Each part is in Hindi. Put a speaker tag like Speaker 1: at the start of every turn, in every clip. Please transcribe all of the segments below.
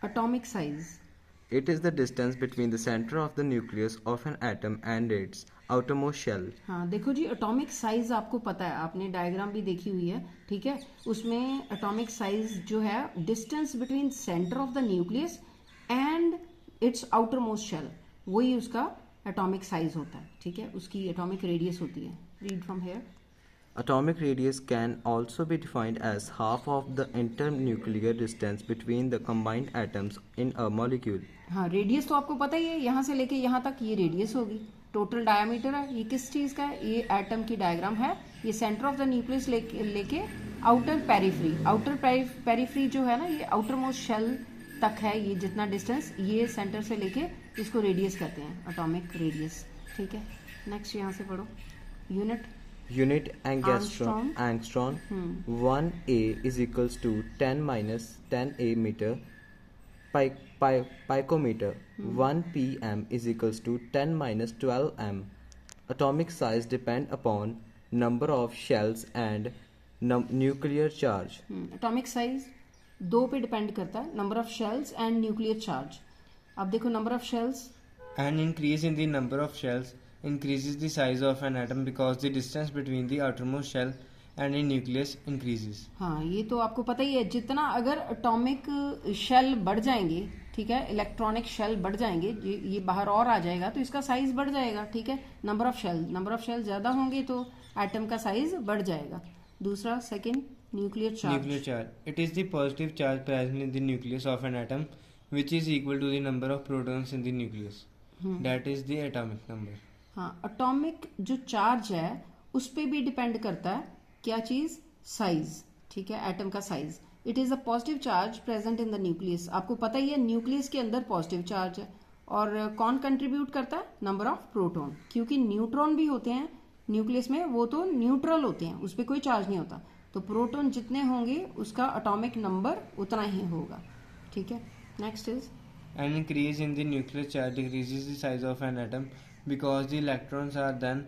Speaker 1: atomic size.
Speaker 2: It is the distance between the center of the nucleus of an atom and its outermost shell.
Speaker 1: हाँ देखो जी, एटॉमिक साइज आपको पता है, आपने डायग्राम भी देखी हुई है, ठीक है। उसमें एटॉमिक साइज जो है distance between centre of the nucleus and its outermost shell, वही उसका एटॉमिक साइज होता है, ठीक है। उसकी एटॉमिक रेडियस होती है। Read from here.
Speaker 2: Atomic radius can also be defined as half of the internuclear distance between the combined atoms in a molecule.
Speaker 1: हाँ, रेडियस तो आपको पता ही है, यहाँ से लेके यहाँ तक ये रेडियस होगी। टोटल डायमीटर है, ये किस चीज़ का है, ये एटम की डायग्राम है। ये सेंटर ऑफ द न्यूक्लियस लेके आउटर पेरिफ्री, आउटर पेरिफ्री जो है ना, ये आउटर मोस्ट शेल तक है, ये जितना डिस्टेंस, ये सेंटर से लेके इसको रेडियस कहते हैं, एटॉमिक रेडियस, ठीक है। नेक्स्ट यहाँ से पढ़ो, unit.
Speaker 2: Unit angstrom. 1 A is equals to 10 minus 10 A meter picometer. 1 PM is equals to 10 minus 12 M. Atomic size depend upon number of shells and nuclear charge.
Speaker 1: Atomic size दो पे डिपेंड करता है, number of shells and nuclear charge. अब देखो number of shells,
Speaker 3: An increase in the number of shells increases the size of an atom because the distance between the outermost shell and the nucleus increases.
Speaker 1: हाँ ये तो आपको पता ही है, जितना अगर एटॉमिक शेल बढ़ जाएंगे, ठीक है, इलेक्ट्रॉनिक शेल बढ़ जाएंगे, ये बाहर और आ जाएगा तो इसका साइज बढ़ जाएगा, ठीक है। नंबर ऑफ शेल ज्यादा होंगे तो एटम का साइज बढ़ जाएगा। दूसरा, second, nuclear charge.
Speaker 3: Nuclear charge. It is the positive charge present in the nucleus of an atom, which is equal to the number of protons in the nucleus. That is the atomic number.
Speaker 1: हाँ, एटॉमिक जो चार्ज है उस पे भी डिपेंड करता है क्या चीज, साइज, ठीक है, एटम का size. It is a positive charge present in the nucleus. आपको पता ही है न्यूक्लियस के अंदर पॉजिटिव चार्ज है, और कौन कंट्रीब्यूट करता है, नंबर ऑफ प्रोटॉन, क्योंकि न्यूट्रॉन भी होते हैं न्यूक्लियस में, वो तो न्यूट्रल होते हैं, उस पर कोई चार्ज नहीं होता, तो प्रोटॉन जितने होंगे उसका एटॉमिक नंबर उतना ही होगा, ठीक है। Next is,
Speaker 3: An increase in the nuclear charge decreases the size of an atom because the electrons are then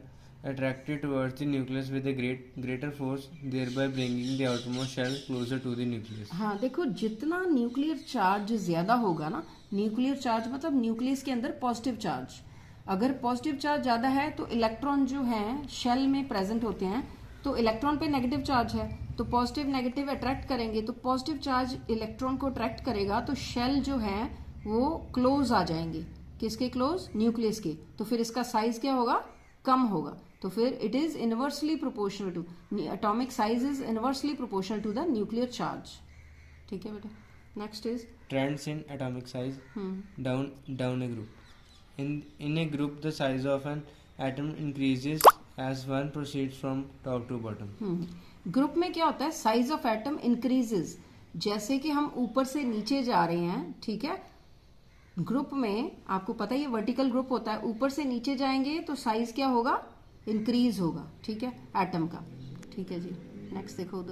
Speaker 3: attracted towards the nucleus with a greater force, thereby bringing the outermost shell closer to the nucleus.
Speaker 1: हाँ देखो, जितना न्यूक्लियर चार्ज ज्यादा होगा ना, न्यूक्लियर चार्ज मतलब न्यूक्लियस के अंदर पॉजिटिव चार्ज, अगर पॉजिटिव चार्ज ज्यादा है तो इलेक्ट्रॉन जो हैं शेल में प्रेजेंट होते हैं, तो इलेक्ट्रॉन पे नेगेटिव चार्ज है, तो पॉजिटिव नेगेटिव अट्रैक्ट करेंगे, तो पॉजिटिव चार्ज इलेक्ट्रॉन को अट्रैक्ट करेगा, तो शेल जो है वो क्लोज आ जाएंगे, किसके क्लोज, न्यूक्लियस के, तो फिर इसका साइज क्या होगा, कम होगा, तो फिर it is inversely proportional to, atomic size is inversely proportional to the nuclear charge, ठीक है बेटा। Next is
Speaker 3: Trends in atomic size. Down a group. In a group, the size of an atom increases as one proceeds from top to bottom.
Speaker 1: Group में क्या होता है, साइज ऑफ एटम इंक्रीजेस, जैसे कि हम ऊपर से नीचे जा रहे हैं, ठीक है। ग्रुप में आपको पता ही है वर्टिकल ग्रुप होता है, ऊपर से नीचे जाएंगे तो साइज क्या होगा, इंक्रीज होगा, ठीक है, एटम का, ठीक है जी। नेक्स्ट देखो उधर।